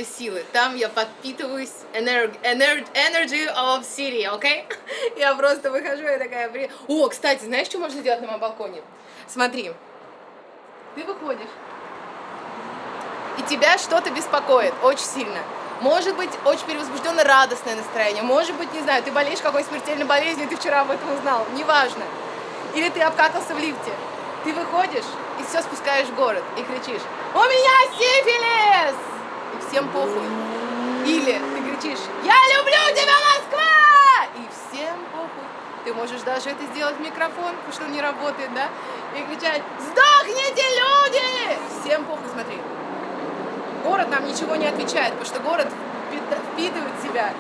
просто силы. Там я подпитываюсь energy of city, окей? Я просто выхожу и такая... О, кстати, знаешь, что можно сделать на моем балконе? Смотри. Ты выходишь, и тебя что-то беспокоит очень сильно. Может быть, очень перевозбужденно радостное настроение. Может быть, не знаю, ты болеешь какой-то смертельной болезнью, ты вчера об этом узнал. Неважно. Или ты обкакался в лифте. Ты выходишь и все спускаешь в город и кричишь: «У меня сифилис!» И всем похуй. Или ты кричишь: «Я люблю тебя, Москва!» И всем похуй. Ты можешь даже это сделать в микрофон, потому что он не работает, да? И кричать: «Сдохните, люди!» Всем похуй, смотри. Город нам ничего не отвечает, потому что город впитывает себя.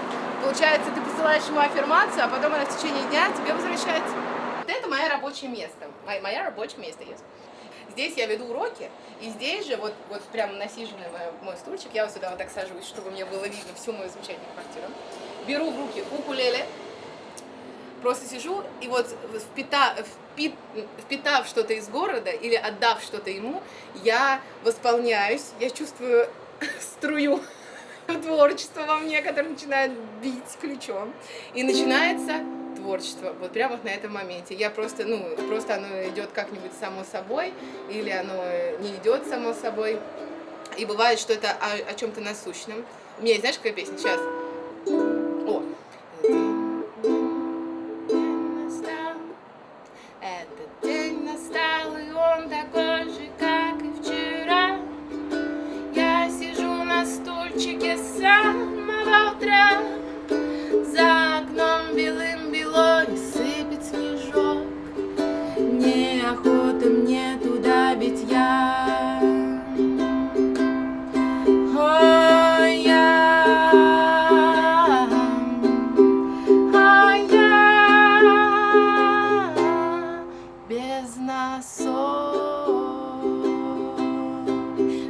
Получается, ты посылаешь ему аффирмацию, а потом она в течение дня тебе возвращается. Вот это мое рабочее место. Мое рабочее место есть. Здесь я веду уроки, и здесь же, вот прямо насиженный мой стульчик, я вот сюда вот так сажусь, чтобы мне было видно всю мою замечательную квартиру. Беру в руки укулеле, просто сижу, и вот впитав что-то из города или отдав что-то ему, я восполняюсь, я чувствую струю творчества во мне, которое начинает бить ключом. И начинается творчество, вот прямо вот на этом моменте. Я просто оно идет как-нибудь само собой, или оно не идет само собой. И бывает, что это о чем-то насущном. У меня есть, знаешь, какая песня? Сейчас. О! Этот день настал, и он такой же, как и вчера. Я сижу на стульчике с самого утра. За окном белым-бело и сыпет снежок. Неохота мне туда битья. Без носок,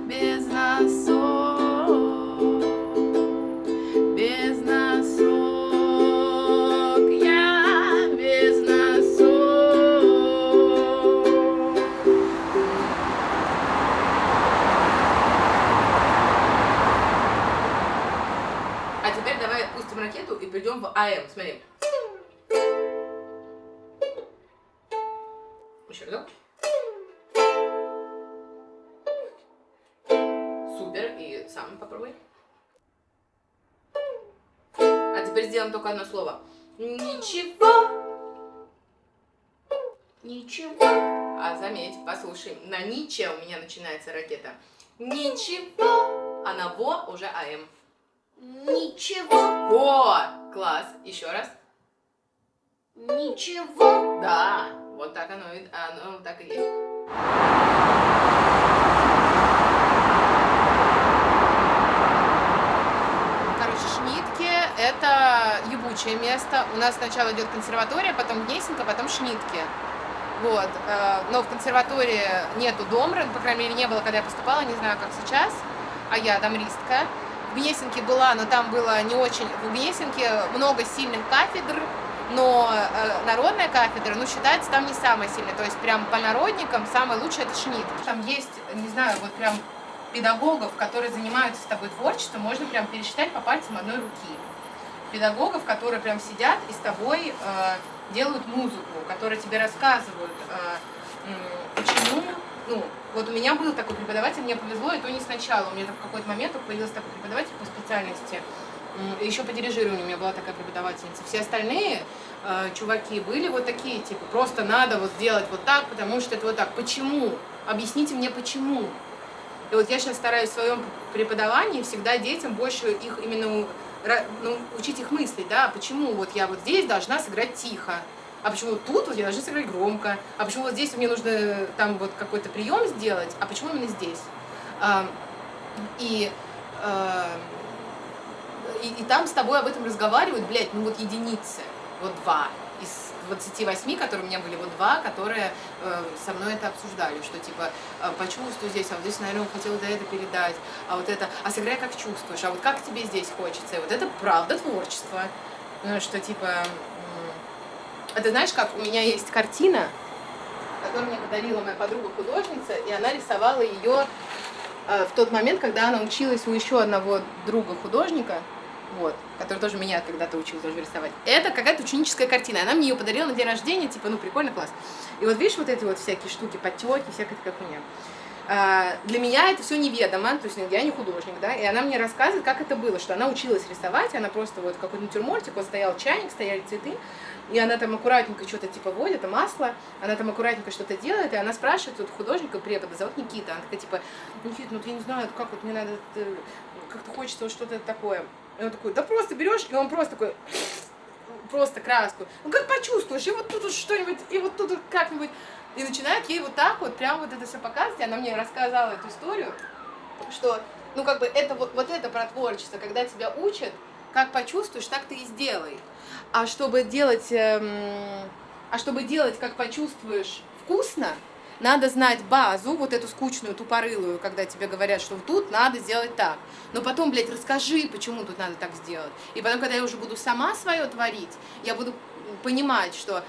без носок, без носок, я без носок. А теперь давай отпустим ракету и придем в АМ. Смотри. Еще разок. Супер. И сам попробуй. А теперь сделаем только одно слово. Ничего. Ничего. А заметь, послушай. На ниче у меня начинается ракета. Ничего. А на во уже АМ. Ничего. Во! Класс. Еще раз. Ничего. Да. Вот так оно так и есть. Короче, Шнитки — это ебучее место. У нас сначала идет консерватория, потом Гнесинка, потом Шнитки. Вот. Но в консерватории нету домры, по крайней мере, не было, когда я поступала, не знаю, как сейчас. А я домристка. В Гнесинке была, но там было не очень... В Гнесинке много сильных кафедр, но народная кафедра, считается там не самая сильная. То есть прям по народникам самое лучшее — это Шнитки. Там есть, не знаю, вот прям педагогов, которые занимаются с тобой творчеством, можно прям пересчитать по пальцам одной руки. Педагогов, которые прям сидят и с тобой делают музыку, которые тебе рассказывают, почему... Вот у меня был такой преподаватель, мне повезло, и то не сначала. У меня в какой-то момент появился такой преподаватель по специальности. Еще по дирижированию у меня была такая преподавательница. Все остальные чуваки были вот такие, типа, просто надо вот сделать вот так, потому что это вот так. Почему? Объясните мне, почему. И вот я сейчас стараюсь в своем преподавании всегда детям больше их именно учить их мыслить, да, почему вот я вот здесь должна сыграть тихо, а почему тут вот я должна сыграть громко, а почему вот здесь мне нужно там вот какой-то прием сделать, а почему именно здесь. И там с тобой об этом разговаривают, вот единицы, вот 2 из 28, которые у меня были, вот 2, которые со мной это обсуждали, что типа почувствуй здесь, а вот здесь, наверное, хотел вот это передать, а вот это, а сыграй как чувствуешь, а вот как тебе здесь хочется, и вот это правда творчество, что типа, это знаешь как, у меня есть картина, которую мне подарила моя подруга-художница, и она рисовала ее в тот момент, когда она училась у еще одного друга художника, вот, который тоже меня когда-то учил тоже рисовать. Это какая-то ученическая картина. Она мне ее подарила на день рождения, типа, ну, прикольно, класс. И вот видишь, вот эти вот всякие штуки, подтеки, всякая такая хуйня. Для меня это все неведомо, то есть я не художник, да, и она мне рассказывает, как это было, что она училась рисовать, она просто вот какой-то натюрмортик, вот стоял чайник, стояли цветы, и она там аккуратненько что-то типа вводит, это масло, она там аккуратненько что-то делает, и она спрашивает вот художника, препода, зовут Никита, она такая типа, Никита, ну вот я не знаю, как вот мне надо, как-то хочется вот что-то такое. И он такой, да просто берешь, и он просто такой, просто краску, ну как почувствуешь, и вот тут что-нибудь, и вот тут как-нибудь. И начинает ей вот так вот, прям вот это все показывать. Она мне рассказала эту историю, что, ну, как бы, это вот это про творчество, когда тебя учат, как почувствуешь, так ты и сделай. А чтобы делать, как почувствуешь, вкусно, надо знать базу, вот эту скучную, тупорылую, когда тебе говорят, что тут надо сделать так. Но потом, блядь, расскажи, почему тут надо так сделать. И потом, когда я уже буду сама свое творить, я буду понимать, что...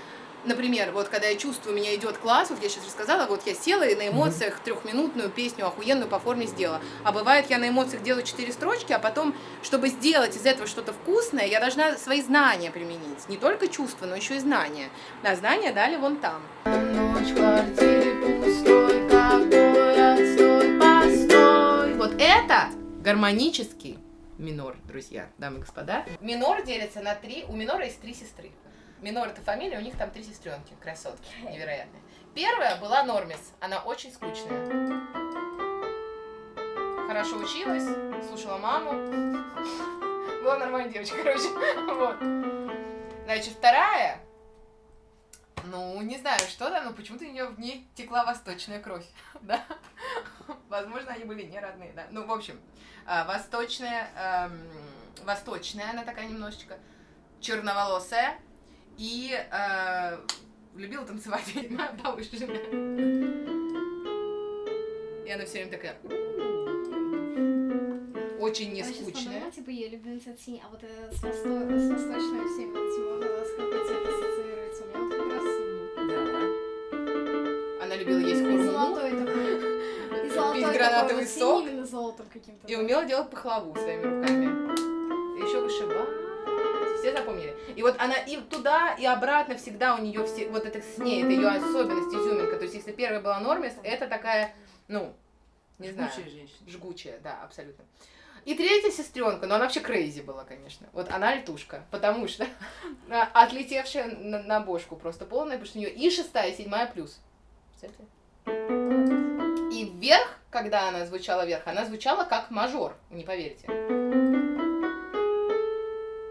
Например, вот когда я чувствую, у меня идет класс, вот я сейчас рассказала, вот я села и на эмоциях трехминутную песню охуенную по форме сделала. А бывает, я на эмоциях делаю 4 строчки, а потом, чтобы сделать из этого что-то вкусное, я должна свои знания применить. Не только чувства, но еще и знания. А знания дали вон там. Ночь в квартире пустой, ковбой, отстой, постой. Вот это гармонический минор, друзья, дамы и господа. Минор делится на 3, у минора есть 3 сестры. Минор — это фамилия, у них там 3 сестренки, красотки, невероятные. Первая была Нормис, она очень скучная. Хорошо училась, слушала маму. Была нормальная девочка, короче. Вот. Значит, вторая, ну, не знаю, что там, но почему-то в ней текла восточная кровь, да. Возможно, они были не родные, да. Ну, в общем, восточная она такая немножечко, черноволосая. И любила танцевать, моя повышенная. И она все время такая очень нескучная. Типа ее любимец от синий, а вот с восточной всеми волос какой цвет ассоциируется. У меня вот как раз синий. Да. Она любила есть хурму. Золотой такой. И золотой пить гранатовый такой, сок. именно золотом каким-то. И умела делать пахлаву своими руками. И еще вышивать. Все запомнили. И вот она и туда, и обратно всегда у нее все, вот это с ней, это ее особенность, изюминка. То есть, если первая была Нормис, это такая, ну, не знаю. Жгучая женщина. Жгучая, да, абсолютно. И третья сестренка, но она вообще крейзи была, конечно. Вот она летушка, потому что отлетевшая на бошку просто полная, потому что у нее и 6-я, и 7-я плюс. И вверх, когда она звучала вверх, она звучала как мажор, не поверите.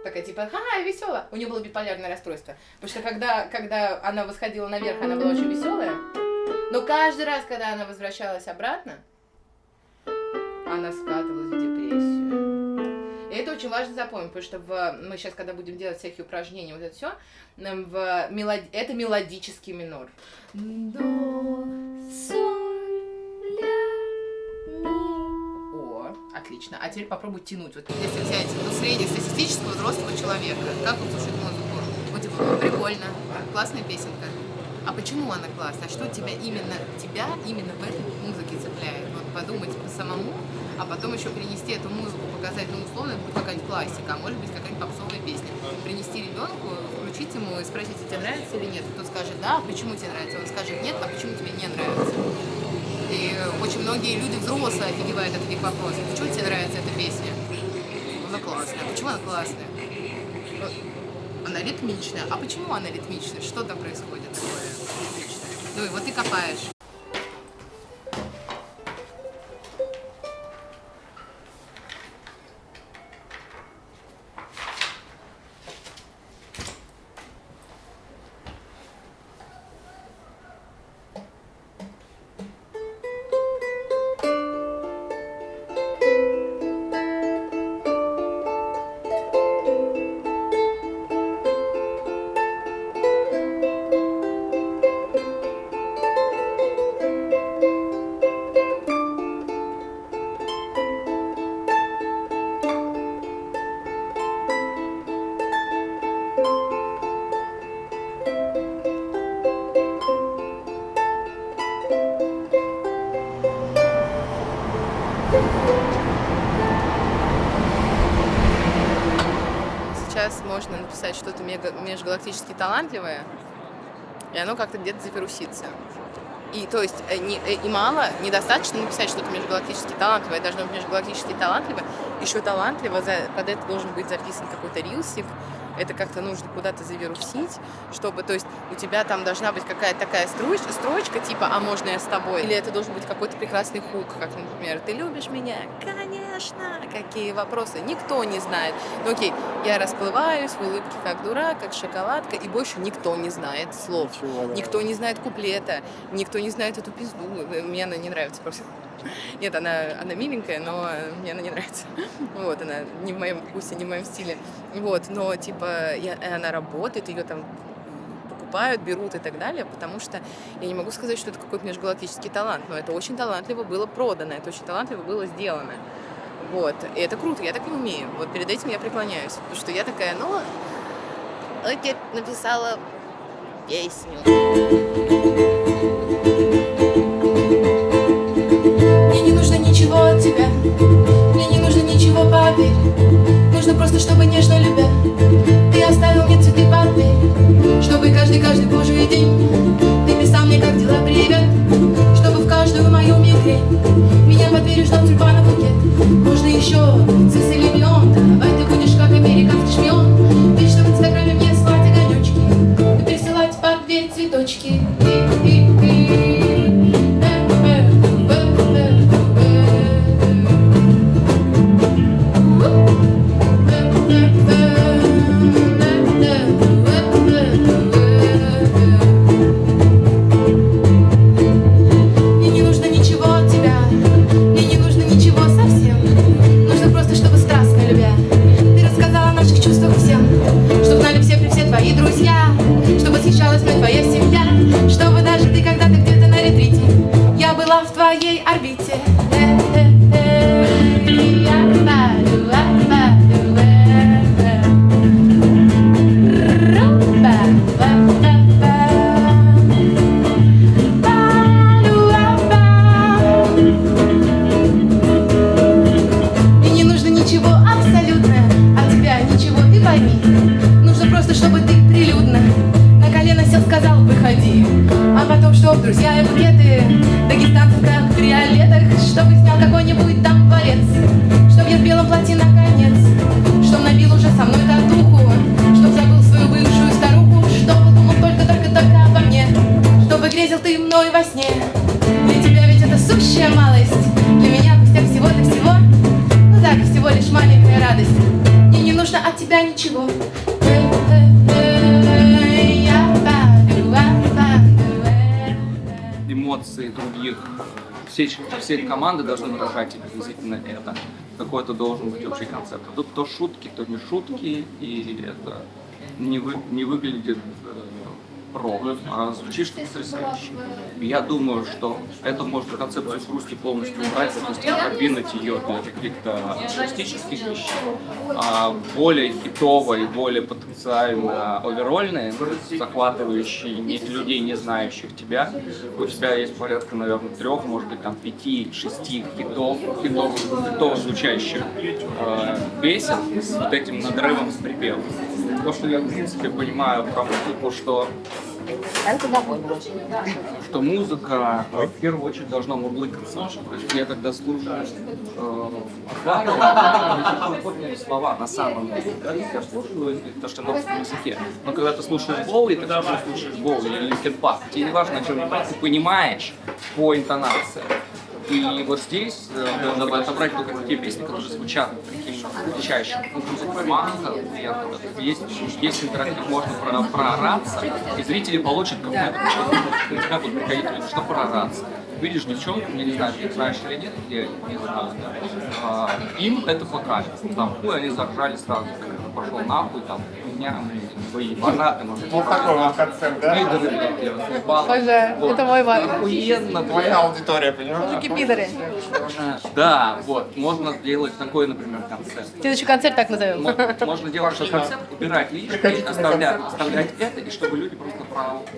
Такая типа, ха-ха, веселая. У нее было биполярное расстройство. Потому что когда она восходила наверх, она была очень веселая. Но каждый раз, когда она возвращалась обратно, она скатывалась в депрессию. И это очень важно запомнить, потому что мы сейчас, когда будем делать всякие упражнения, вот это все, это мелодический минор. До, соль, ля, ми. Отлично. А теперь попробуй тянуть. Вот если взять среднестатистического взрослого человека, как он слушает музыку? Вот типа, прикольно, классная песенка. А почему она классная? А что именно в этой музыке цепляет? Вот подумать самому, а потом еще принести эту музыку, показать, ну, условно, это будет какая-нибудь классика, а может быть какая-нибудь попсовая песня. Принести ребенку, включить ему и спросить, тебе нравится или нет. Тот скажет, да, а почему тебе нравится? Он скажет, нет, а почему тебе не нравится? И очень многие люди взрослые офигевают от таких вопросов. Почему тебе нравится эта песня? Она классная. Почему она классная? Она ритмичная. А почему она ритмичная? Что там происходит такое ритмичное? Ну и вот ты копаешь. сейчас можно написать что-то межгалактически талантливое, и оно как-то где-то завирусится. И то есть и мало, недостаточно написать что-то межгалактически талантливое, должно быть межгалактически талантливое, еще талантливо, под это должен быть записан какой-то рилсик, это как-то нужно куда-то завирусить, чтобы, то есть у тебя там должна быть какая-то такая строчка, типа «А можно я с тобой?» Или это должен быть какой-то прекрасный хук, как, например, «Ты любишь меня?» Конечно! Какие вопросы? Никто не знает. Ну окей, я расплываюсь в улыбке как дурак, как шоколадка, и больше никто не знает слов. Никто не знает куплета, никто не знает эту пизду. Мне она не нравится просто. Нет, она миленькая, но мне она не нравится. Вот, она не в моем вкусе, не в моем стиле. Вот, но, типа, она работает, ее там покупают, берут и так далее, потому что я не могу сказать, что это какой-то межгалактический талант, но это очень талантливо было продано, это очень талантливо было сделано. Вот, и это круто, я так не умею. Вот перед этим я преклоняюсь, потому что я такая, ну, окей, написала песню. Мне не нужно ничего от тебя, мне не нужно ничего, поверь. Нужно просто, чтобы нежно любя ты оставил мне цветы, поверь. Чтобы каждый божий день ты писал мне, как дела, привет. Чтобы в каждую мою мигрень меня под дверью ждал тюльпанов букет. Можно еще цис или миллион, давай ты будешь как американский шпион. Ведь что в инстаграме мне слать огонечки и присылать под дверь цветочки. В твоей орбите. Мне не нужно ничего абсолютно от тебя, ничего, ты пойми. Нужно просто, чтобы ты прилюдно на колено сел, сказал, выходи. А потом, чтоб друзья и букеты дагестанцев, как в триолетах, чтобы снял какой-нибудь там дворец, чтоб я в белом платье наконец, чтоб набил уже со мной татуху, чтоб забыл свою бывшую старуху, чтоб подумал только обо мне, чтобы грезил ты мной во сне. Для тебя ведь это сущая малость, для меня пустяк всего-то всего, ну так, всего лишь маленькая радость. Мне не нужно от тебя ничего. Эмоции других, всей команды должны выражать приблизительно это. Какой-то должен быть общий концепт. Тут то шутки, то не шутки, и это не выглядит ровно, а звучит что потрясающе. Я думаю, что это можно концепцию хрусти полностью убрать, то есть подвинуть ее для каких-то артистических вещей, а более хитовые, более потенциально оверольные, захватывающие людей, не знающих тебя. У тебя есть порядка, наверное, 3, может быть, там 5-6 хитово звучащих песен с вот этим надрывом с припевом. То, что я, в принципе, понимаю про музыку, что музыка в первую очередь должна мурлыкаться. То есть я когда слушаю слова на самом деле, я слушаю то, что на русском языке. Но когда ты слушаешь Боуи, ты слушаешь Боуи или Линкин Парк, тебе не важно, о чем ты понимаешь по интонации. И вот здесь можно отобрать только такие песни, которые звучат каким-то звучащим. Есть интерактив, можно проораться, и зрители получат какую-то тебя будут приходить люди, что проораться. Видишь девчонку, я не знаю, ты знаешь или нет, где им это понравится. Там, они заржали сразу, пошел нахуй, там, меня, свои фанаты, может быть. Вот такой вот концерт, да? Пожалуйста, это мой вайб. Охуенно, Твоя аудитория, понимаешь? Мужики пидоры. Да, вот, можно сделать такой, например, концерт. Следующий концерт так назовем. Можно делать такой концерт, убирать лишнее, оставлять это, и чтобы люди просто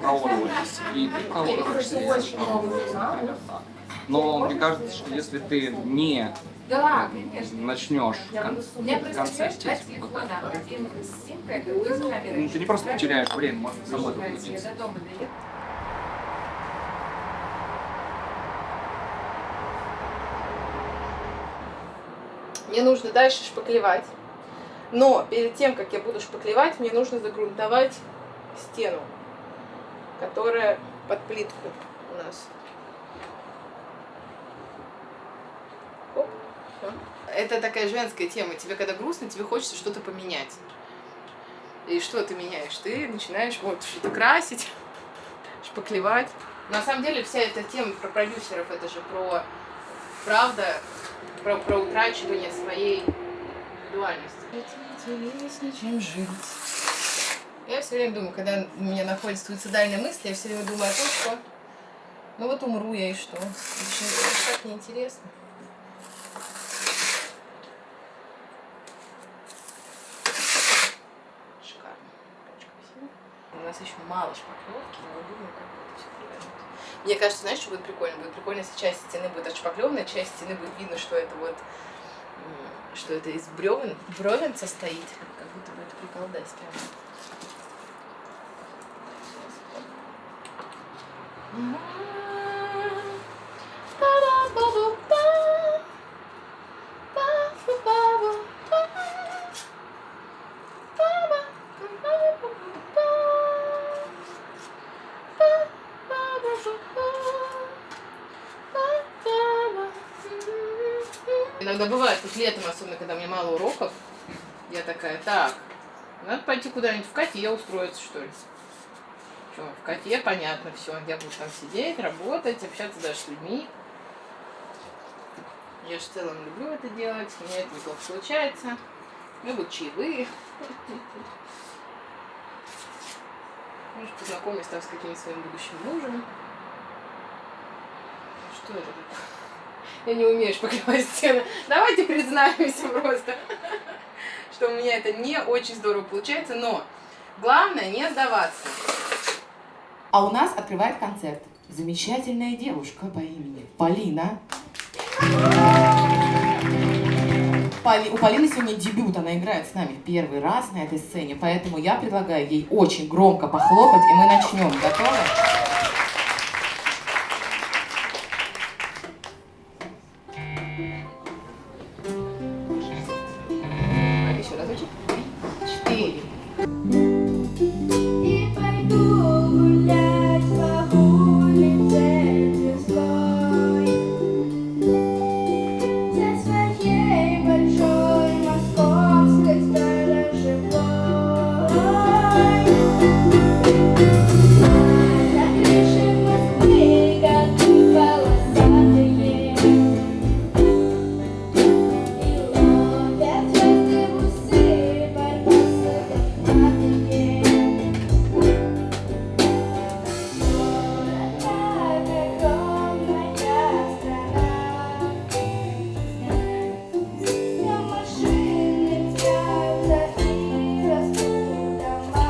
проорывались. И ты проорываешься. Но мне кажется, что если ты не Да, конечно. начнешь концепт, ты не просто потеряешь время, может работа получиться. Мне нужно дальше шпаклевать. Но перед тем, как я буду шпаклевать, мне нужно загрунтовать стену, которая под плитку у нас. Оп, всё. Это такая женская тема. Тебе когда грустно, тебе хочется что-то поменять. И что ты меняешь? Ты начинаешь вот что-то красить, шпаклевать. На самом деле вся эта тема про продюсеров, это же про, правда, про утрачивание своей индивидуальности. Интереснее, чем жить. Я все время думаю, когда у меня находит суицидальная мысль, я все время думаю о том, что ну вот умру я и что? Это же так неинтересно. Шикарно. Очень красиво. У нас еще мало шпаклевки, но я думаю, как это все пригодится. Мне кажется, знаешь, что будет прикольно? Будет прикольно, если часть стены будет отшпаклевана, часть стены будет видно, что это вот, что это из бревен состоит. Как будто бы это приколдась прям. Иногда бывает, вот летом, особенно когда у меня мало уроков, я такая, так, надо пойти куда-нибудь в коте устроиться, что ли. Что, в коте, понятно, все, я буду там сидеть, работать, общаться даже с людьми. Я же в целом люблю это делать, у меня это неплохо получается. Мы будут чаевые. Может, познакомиться там с каким-нибудь своим будущим мужем. Что это такое? Я не умею шпаклевать стены. Давайте признаемся просто, что у меня это не очень здорово получается, но главное не сдаваться. А у нас открывает концерт замечательная девушка по имени Полина. У Полины сегодня дебют, она играет с нами первый раз на этой сцене, поэтому я предлагаю ей очень громко похлопать, и мы начнем. Готовы? Еще разочек. 4. И пойду гулять по улице Тверской за своей большой московской сторожевой. На крыше Москвы коты полосатые и ловят звезды в усы, барбосы горбатые. Город как огромная страна, в нем машины мчатся и растут дома.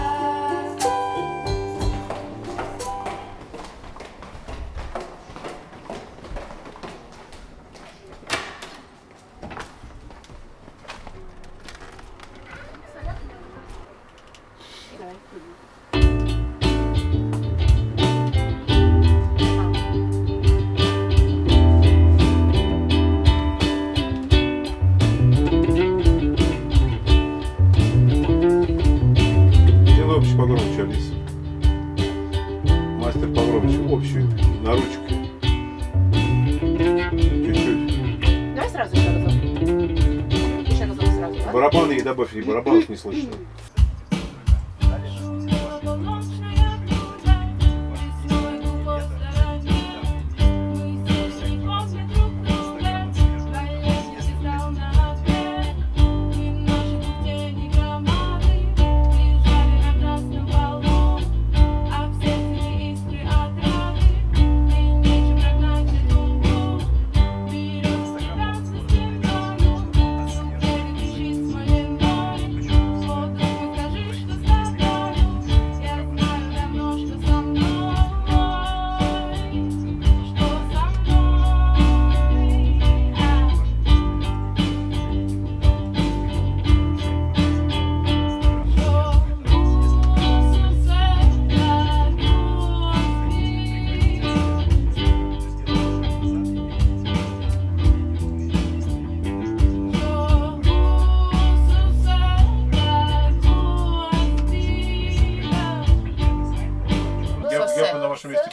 Сделай общий погромче, Алиса. Мастер погромче. Общую. На ручку. Чуть-чуть. Давай сразу еще разок. Еще разок сразу, ладно? Барабаны ей добавь, ей барабанов не слышно. Берем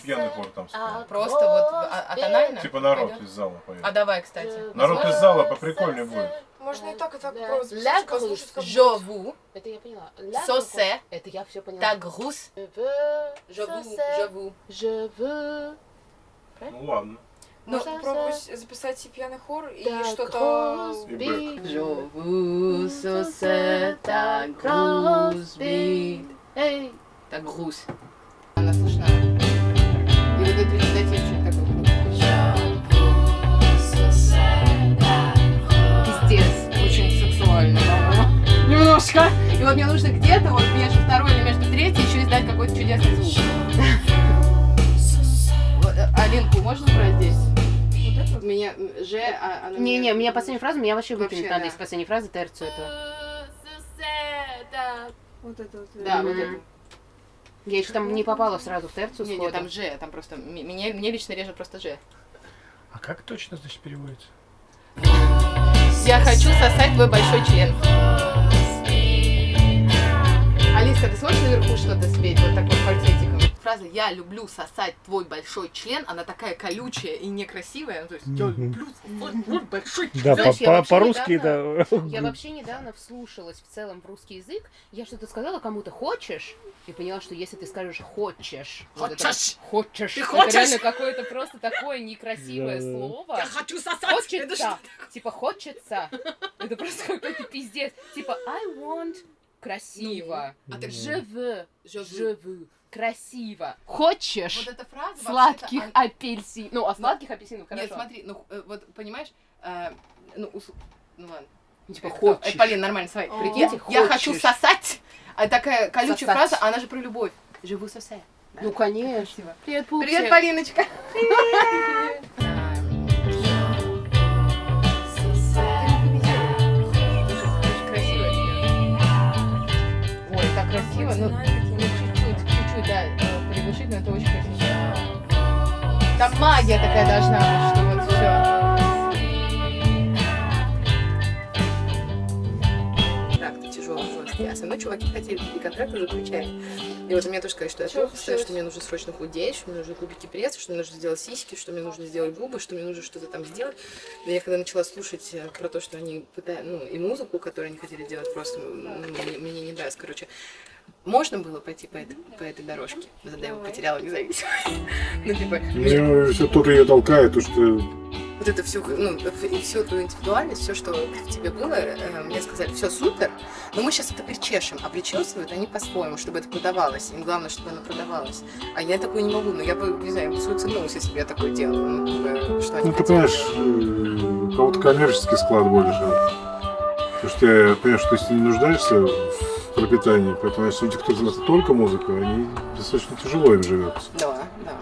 пьяный хор там спел. Просто вот атонально? Типа народ Пойдёт? из зала поет. А давай, кстати. Народ из зала поприкольнее будет. Можно и так просто La послушать, как je vous, Это я поняла. sauce, Это я все поняла. ta grosse, je vous. Je veux. Ну ладно. Можно Можно попробовать записать и пьяный хор, и Ta что-то... grosse И bite. Je vous sauce, ta grosse bite. Эй. Ta grosse. Она слышна. И вот этот речитативчик такой пиздец, очень сексуально, по-моему. Немножко. И вот мне нужно где-то, вот между второй или между третьей, еще издать какой-то чудесный звук. Вот, Алинку можно брать здесь? У меня Ж, она Не-не, у меня последняя фраза, меня вообще Вообще, выпилить надо да. из последней фразы терцию этого. Вот это вот. Да, вот Мгм. это. Я еще там не попала сразу в терцию Не, сходу. там Ж, там просто, мне лично режет просто Ж. А как точно, значит, переводится? Я хочу сосать твой большой член. Алиска, ты сможешь наверху что-то спеть вот таким фальцетиком? Фраза «я люблю сосать твой большой член», она такая колючая и некрасивая. Ну, то есть «я люблю сосать твой большой член». Да, Знаешь, я вообще по-русски недавно- это... Я вообще недавно вслушалась в целом в русский язык. Я что-то сказала кому-то «хочешь?» и поняла, что если ты скажешь «хочешь», вот это Хочешь? «хочешь», Ты это хочешь? реально какое-то просто такое некрасивое Да-да-да. слово. Я хочу сосать! Это Хочется. что? Типа хочется. Это просто какой-то пиздец. Типа I want красиво. А так Je veux. Je veux. Je veux. Красиво. Хочешь Вот эта фраза сладких вообще-то, она- апельсин. Ну, а сладких апельсинов хорошо. Нет, смотри, ну вот понимаешь, ну ладно. Ну, типа Это кто? хочешь. Полин, нормально, смотри, О. прикиньте, Хочешь. я хочу сосать. А такая колючая Сосать. фраза, она же про любовь. Живу сосать. Ну, конечно. Красиво. Привет, Пупси. Привет, Полиночка. Красиво. Ой, так красиво. Ну, чуть-чуть, да, приглушить, но это очень красиво. Там магия такая должна быть, что вот все. Так-то тяжелый, жесткий. А со мной чуваки хотели и контракт уже заключать. И вот мне тоже сказали, что я плохо стою, что мне нужно срочно худеть, что мне нужны кубики пресса, что мне нужно сделать сиськи, что мне нужно сделать губы, что мне нужно что-то там сделать. Но я когда начала слушать про то, что они пытаются, ну, и музыку, которую они хотели делать, просто мне не нравится. Короче, можно было пойти по этой дорожке, но тогда я его потеряла независимость. Ну, типа, Мне все кто-то ее толкает, то что... вот это все, ну, и всю твою индивидуальность, все, что в тебе было, мне сказали, все супер, но мы сейчас это причешем, а причесывают они по-своему, чтобы это продавалось. Им главное, чтобы оно продавалось. А я такое не могу, но я бы, не знаю, суициднулась, если бы я такое делала. Ну, как бы, что они Ну, ты хотели. понимаешь, у кого-то коммерческий склад больше. Потому что я понимаю, что если не нуждаешься в пропитании, поэтому если люди, кто занимается только музыкой, они достаточно тяжело им живется. Да, да.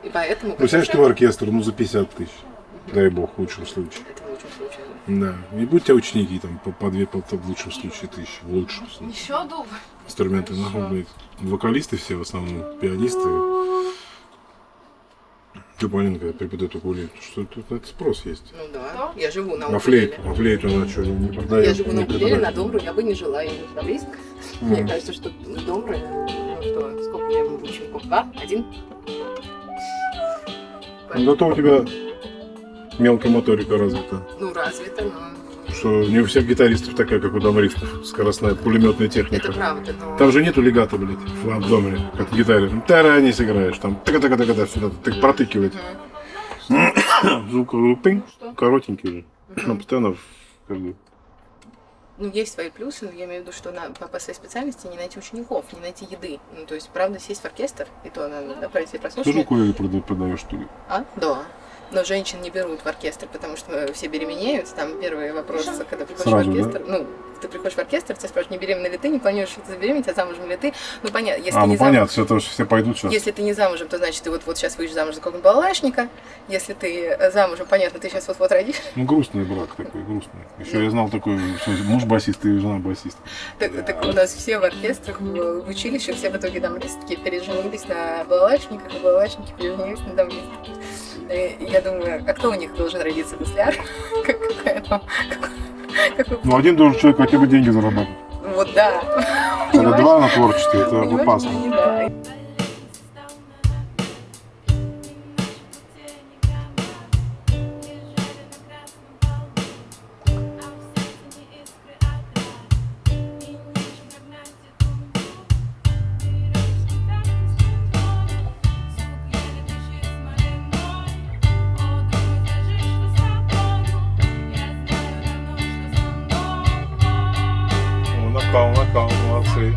И поэтому... Ну, сядешь ты в оркестр, ну, за 50 тысяч. Дай бог, в лучшем случае. Это в лучшем случае. Да. Не будь у тебя ученики, там, по 2, в лучшем случае, тысячи. В лучшем случае. Еще думаю. Инструменты, ну, блядь, вокалисты все в основном, пианисты. Ты понятно, когда преподают укулеле, что тут это спрос есть. Ну да, я живу на А укулеле. флейту она что, не продает? Я живу на не укулеле, продает? на Домру я бы не жила, я не журналистка. Мне кажется, что Домра, ну что, сколько у меня было учеников? 2? 1? Ну, зато у тебя мелкая моторика развита. Ну, развито, но... Что не у всех гитаристов такая, как у домристов, скоростная пулеметная техника. Это правда, но... Там же нету легата, блядь, в абдомене, как в гитаре. Там тараани сыграешь, там така-така-така сюда, так протыкивать. Звук пинг, коротенький же. Ну, постоянно каждый. Ну, есть свои плюсы, но я имею в виду, что по своей специальности не найти учеников, не найти еды. Ну, то есть, правда, сесть в оркестр, и то надо пройти Тоже прослушивание. укулеле продаешь, что ли? А? Да. Но женщин не берут в оркестр, потому что все беременеют. Там первый вопрос, когда приходишь Сразу, в оркестр. Ну, ты приходишь в оркестр, тебя спрашивают, не беременна ли ты, не планируешь ли ты забеременеть, а замужем ли ты. Ну, понятно, если ты А, ну не понятно, замужем. все то, что все пойдут сейчас. Если ты не замужем, то значит ты вот сейчас выйдешь замуж за какого-нибудь балалайшника. Если ты замужем, понятно, ты сейчас вот родишь. Ну, грустный брак такой, грустный. Еще я знал такой, что муж басист и жена басист. Так у нас все в оркестрах, в училище, все в итоге дамблистки переженились на балалайшниках, и балалайшники переженились на дамблистках. И я думаю, а кто у них должен родиться гусляр? Какой Ну, один должен человек хотя бы деньги зарабатывать. вот да. Когда два на творчестве, это Понимаешь, опасно. они, да. накал, молодцы.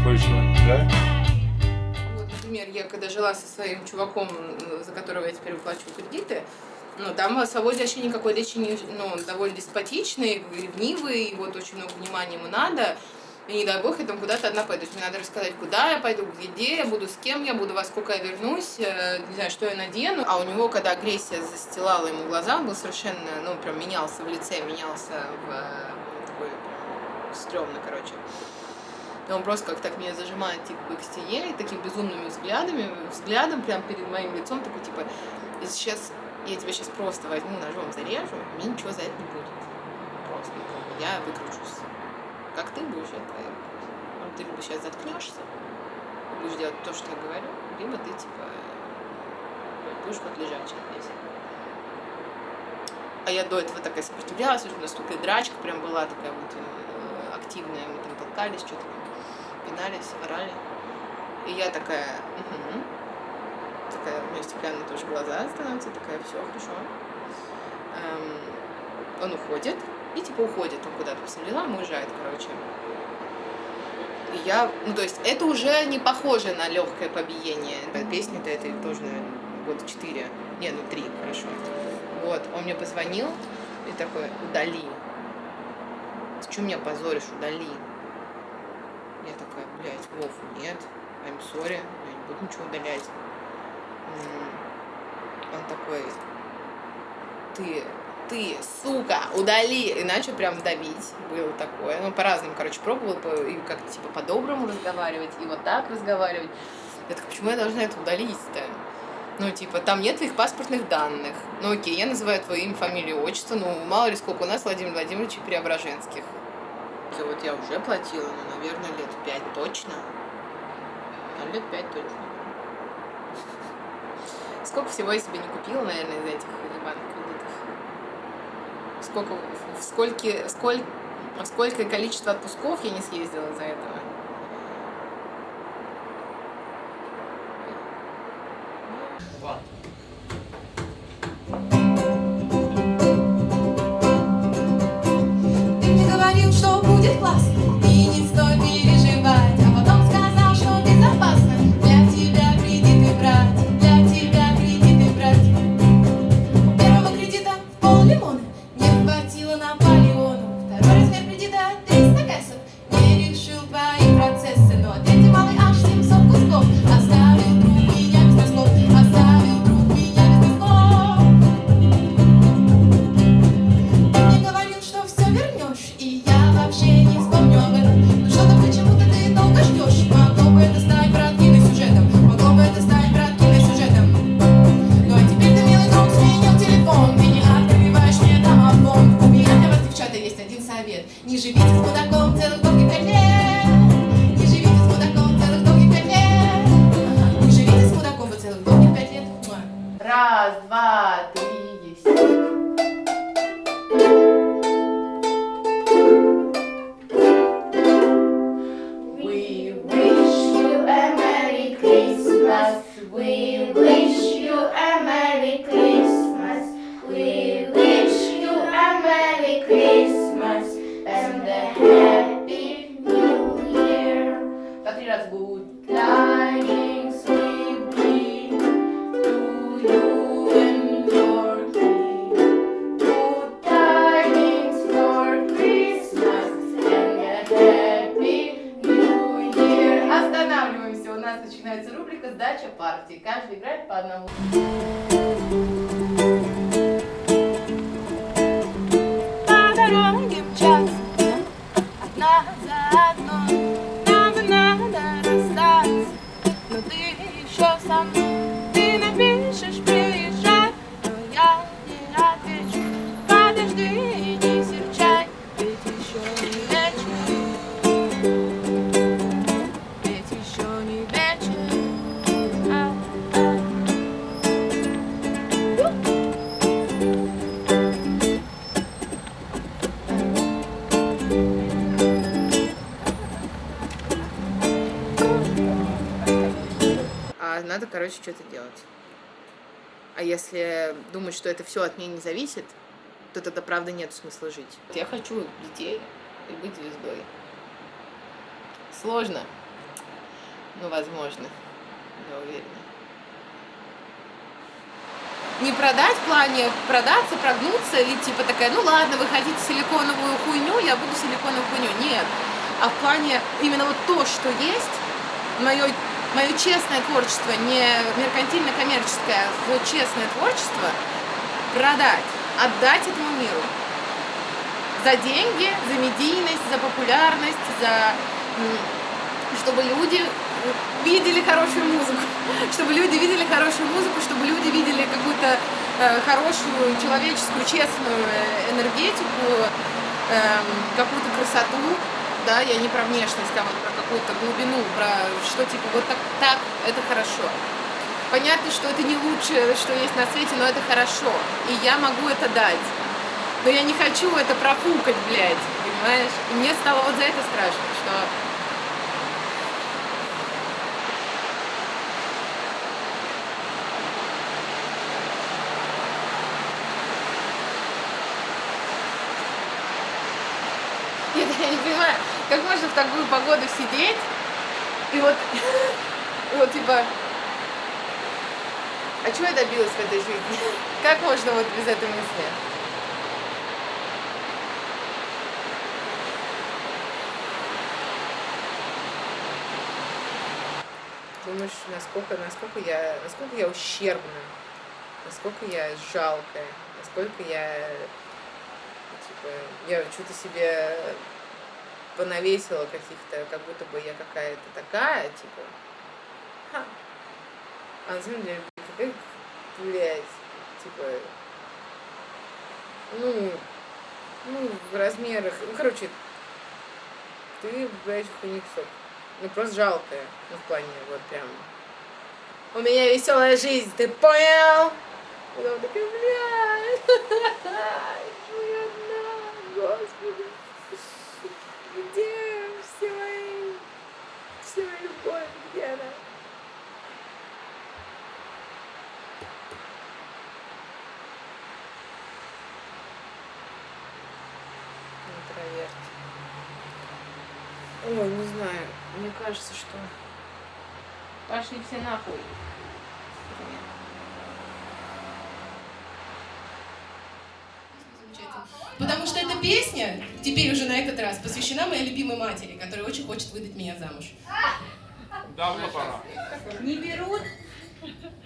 Точно, да? Вот, например, я когда жила со своим чуваком, за которого я теперь выплачиваю кредиты, ну, там о свободе вообще никакой речи не... Ну, он довольно деспотичный, ревнивый, и вот очень много внимания ему надо. И не дай бог, я там куда-то одна пойду. То есть мне надо рассказать, куда я пойду, где я буду, с кем я буду, во сколько я вернусь, не знаю, что я надену. А у него, когда агрессия застилала ему глаза, он был совершенно, ну, прям менялся в лице, менялся в такой стрёмный, короче. И он просто как так меня зажимает, типа, к стене, и такими безумными взглядом прям перед моим лицом, такой, типа, сейчас я тебя сейчас просто возьму, ножом зарежу, мне ничего за это не будет. Просто, я выкручусь. Как ты будешь, это твоя вопрос. Ты либо сейчас заткнешься, будешь делать то, что я говорю, либо ты, типа, будешь вот лежачий здесь. А я до этого такая сопротивлялась, уже настолько драчка прям была такая вот активная, мы там толкались, что-то там пинались, орали. И я такая, такая, у меня стеклянные тоже глаза становятся, такая, все хорошо. Он уходит, и типа уходит, он куда-то посмотрела, он уезжает, короче. И я, ну то есть это уже не похоже на легкое побиение. Песня-то это тоже, наверное, года 4, не, ну 3, хорошо. Вот, он мне позвонил и такой, удали. Ты что меня позоришь, удали? Я такая, блядь, Вов, нет, I'm sorry, я не буду ничего удалять. Он такой, ты, сука, удали, и начал прям давить, было такое. Ну, по-разному, короче, пробовал, и как-то, типа, по-доброму разговаривать, и вот так разговаривать. Я такая, почему я должна это удалить-то? Ну, типа, там нет твоих паспортных данных. Ну, окей, я называю твое имя, фамилию, отчество, ну, мало ли сколько у нас Владимир Владимирович Преображенских. И вот я уже платила, ну, наверное, лет 5 точно. А лет 5 точно. Сколько всего я себе не купила, наверное, из этих ебаных кредитов. Сколько количество отпусков я не съездила за этого. Ты мне говорил, что будет классно, и не стоит переживать, а потом сказал, что безопасно для тебя кредиты брать, для тебя кредиты брать. Первого кредита в пол-лимона не хватило Наполеону, второй размер кредита 300 кэссов не решил твои процессы, но третий малый аж 700 кусков оставил друг меня без носков, оставил друг меня без носков. Ты мне говорил, что все вернешь, и я вообще не вспомню об этом. Но что-то почему-то ты долго ждешь. Могло бы это стать браткиным сюжетом, могло бы это стать браткиным сюжетом. Ну а теперь ты, милый друг, сменил телефон, ты не открываешь мне домофон. У меня для вас, девчата, есть один совет: не живите с мудаком целых долгих 5 лет. Не живите с мудаком целых долгих 5 лет. Не живите с мудаком вы целых долгих 5 лет. Раз, два, три, есть. We wish you a Merry Christmas. We wish you a Merry Christmas. We wish you a Merry Christmas and a Happy New Year. По 3 раза. Good. Tidings we bring to you and your king. Good tidings for Christmas and a Happy New Year. Останавливаемся. У нас начинается рубрика «Сдача партии». Каждый играет по одному. По дороге мчаться, одна за одной. Нам надо расстаться, но ты еще со мной. Ты напишешь, приезжай, но я не отвечу. Подожди и не серчай, ведь еще не вечер. Ведь еще не вечер. А надо, короче, что-то делать. А если думать, что это все от меня не зависит, то тогда, правда, нет смысла жить. Я хочу детей и быть звездой. Сложно. Ну, возможно. Я уверена. Не продать в плане продаться, прогнуться и типа такая, ну ладно, вы хотите силиконовую хуйню, я буду силиконовую хуйню. Нет. А в плане именно вот то, что есть, мое честное творчество, не меркантильно-коммерческое, а вот честное творчество продать, отдать этому миру. За деньги, за медийность, за популярность, за... чтобы люди видели хорошую музыку, чтобы люди видели хорошую музыку, чтобы люди видели какую-то хорошую, человеческую, честную энергетику, какую-то красоту, да, я не про внешность, а вот про какую-то глубину, про что типа вот так это хорошо. Понятно, что это не лучшее, что есть на свете, но это хорошо, и я могу это дать. Но я не хочу это профукать, блядь, понимаешь? И мне стало вот за это страшно, что... Нет, я не понимаю, как можно в такую погоду сидеть и вот типа, а чего я добилась в этой жизни? Как можно вот без этой мысли? Думаешь, насколько я ущербна, насколько я жалкая, насколько я что-то себе понавесила каких-то, как будто бы я какая-то такая, типа, а на самом деле, какая, блядь, типа, ну, в размерах, ну, короче, ты, блядь, хуйниксок. Ну, просто жалкая, ну, в плане, вот прям, у меня веселая жизнь, ты понял? И потом такая, блядь, я одна, господи, где все моя любовь, где она? Интроверт. Ой, не знаю, мне кажется, что пошли все нахуй. Потому что эта песня, теперь уже на этот раз, посвящена моей любимой матери, которая очень хочет выдать меня замуж. Давно пора. Не берут?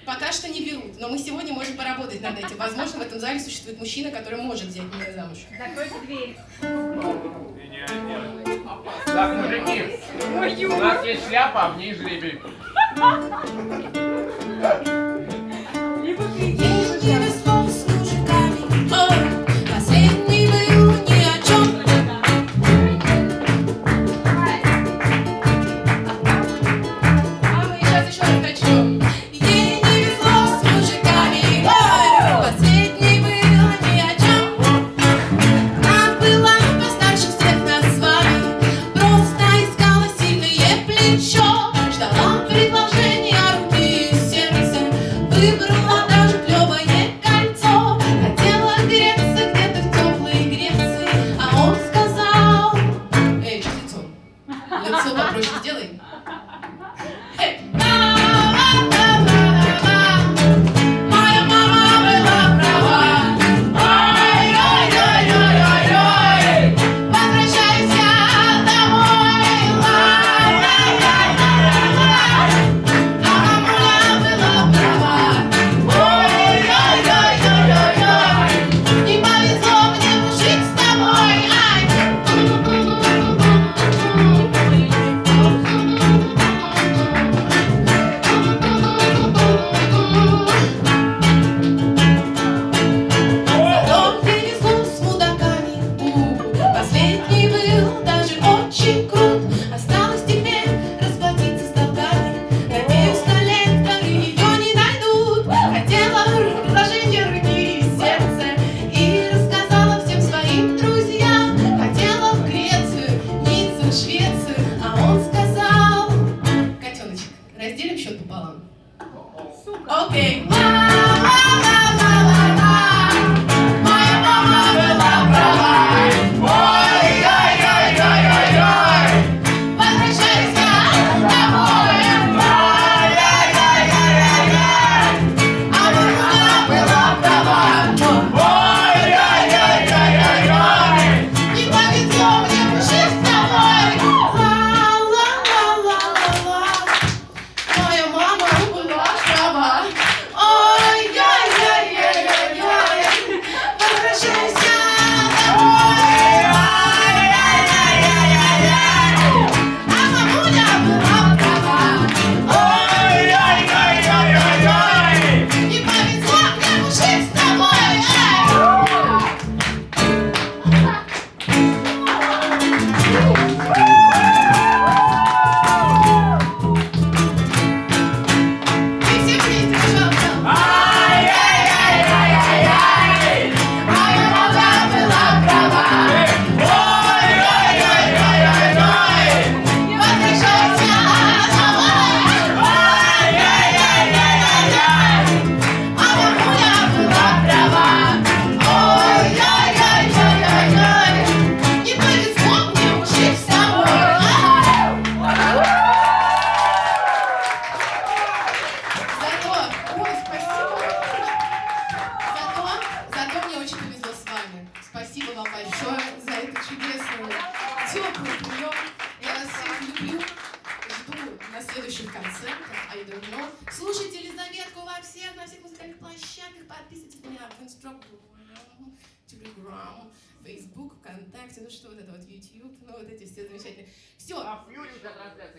Пока что не берут, но мы сегодня можем поработать над этим. Возможно, в этом зале существует мужчина, который может взять меня замуж. Закройте дверь. Так, мужики, у нас есть шляпа, а в ней жребий. Не весло с мужиками, последний был ни о чем. А мы сейчас еще раз начнем. Ей не весло с мужиками, последний был ни о чем. Она была постарше всех нас с вами, просто искала сильное плечо, ждала предложения руки и сердца, выбрала даже клевое кольцо, хотела греться где-то в теплой Греции, а он сказал: эй, что с лицом? Лицо попроще сделай. Моя мама была права. Ой-ой-ой-ой-ой-ой. Возвращайся домой. Лай-лай-лай-лай-лай. А мамуля была права. Ой-ой-ой-ой-ой-ой. Не повезло мне жить с тобой. Дом переслал с мудаками, последний был даже очень крут. Осталось теперь расплатиться с долгами. Надеюсь, коллекторы ее не найдут. Хотела предложение руки и сердца и рассказала всем своим друзьям. Хотела в Грецию, Ниццу, Швецию, а он сказал: котеночек, разделим счет пополам. Окей. Моя мама была права. Ой-ой-ой-ой-ой-ой. Возвращайся теплый прием. Я вас всех люблю. Жду на следующих концертах. I don't know. Слушайте Елизаветку во всех музыкальных площадках. Подписывайтесь на меня в Инстаграм, Телеграм, Фейсбук, ВКонтакте. Ну что вот это вот YouTube. Ну вот эти все замечательные. Все. А Фьюри у тебя трансляция.